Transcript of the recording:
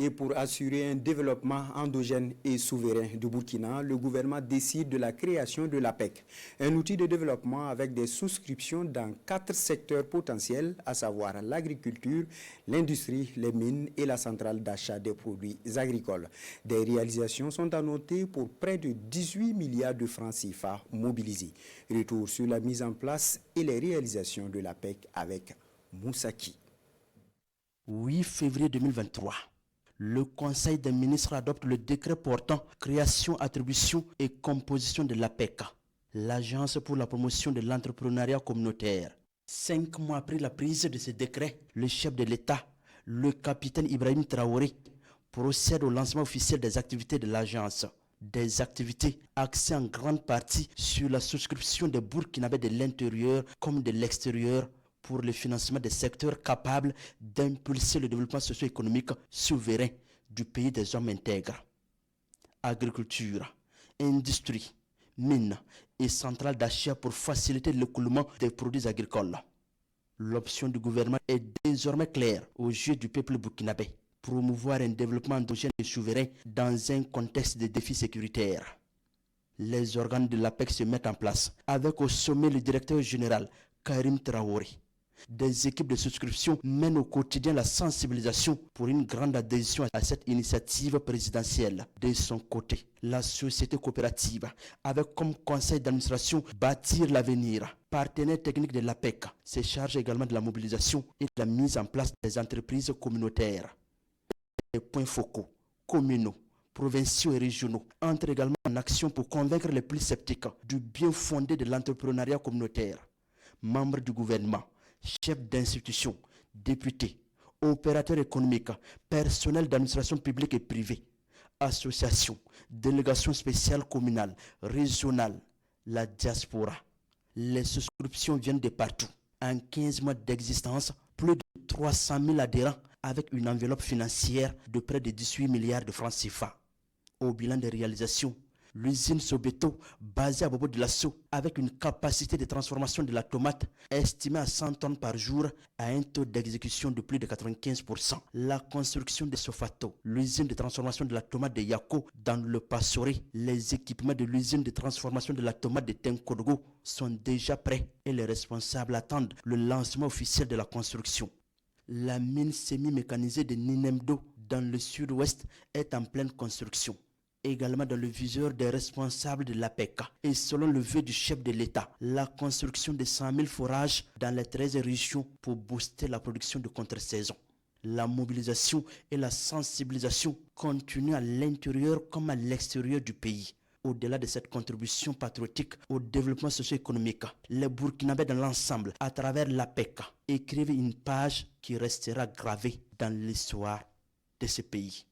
Et pour assurer un développement endogène et souverain du Burkina, le gouvernement décide de la création de l'APEC, un outil de développement avec des souscriptions dans 4 secteurs potentiels, à savoir l'agriculture, l'industrie, les mines et la centrale d'achat des produits agricoles. Des réalisations sont à noter pour près de 18 milliards de francs CFA mobilisés. Retour sur la mise en place et les réalisations de l'APEC avec Moussaki. 8 février 2023. Le Conseil des ministres adopte le décret portant création, attribution et composition de l'APEC, l'Agence pour la promotion de l'entrepreneuriat communautaire. 5 mois après la prise de ce décret, le chef de l'État, le capitaine Ibrahim Traoré, procède au lancement officiel des activités de l'agence. Des activités axées en grande partie sur la souscription des Burkinabés de l'intérieur comme de l'extérieur pour le financement des secteurs capables d'impulser le développement socio-économique souverain du pays des hommes intègres. Agriculture, industrie, mines et centrales d'achat pour faciliter l'écoulement des produits agricoles. L'option du gouvernement est désormais claire aux yeux du peuple burkinabé: promouvoir un développement endogène et souverain dans un contexte de défis sécuritaires. Les organes de l'APEC se mettent en place, avec au sommet le directeur général Karim Traoré. Des équipes de souscription mènent au quotidien la sensibilisation pour une grande adhésion à cette initiative présidentielle. De son côté, la société coopérative, avec comme conseil d'administration Bâtir l'avenir, partenaire technique de l'APEC, se charge également de la mobilisation et de la mise en place des entreprises communautaires. Les points focaux, communaux, provinciaux et régionaux entrent également en action pour convaincre les plus sceptiques du bien fondé de l'entrepreneuriat communautaire. Membres du gouvernement, chefs d'institutions, députés, opérateurs économiques, personnel d'administration publique et privée, associations, délégations spéciales communales, régionales, la diaspora. Les souscriptions viennent de partout. En 15 mois d'existence, plus de 300 000 adhérents avec une enveloppe financière de près de 18 milliards de francs CFA. Au bilan des réalisations, l'usine Sobeto, basée à Bobo de Lasso, avec une capacité de transformation de la tomate estimée à 100 tonnes par jour, a un taux d'exécution de plus de 95%. La construction de Sofato, l'usine de transformation de la tomate de Yako dans le Passoré, les équipements de l'usine de transformation de la tomate de Tenkodogo sont déjà prêts et les responsables attendent le lancement officiel de la construction. La mine semi-mécanisée de Ninemdo dans le sud-ouest est en pleine construction. Également dans le viseur des responsables de l'APEC. Et selon le vœu du chef de l'État, la construction de 100 000 forages dans les 13 régions pour booster la production de contre-saison. La mobilisation et la sensibilisation continuent à l'intérieur comme à l'extérieur du pays. Au-delà de cette contribution patriotique au développement socio-économique, les Burkinabés dans l'ensemble, à travers l'APEC, écrivent une page qui restera gravée dans l'histoire de ce pays.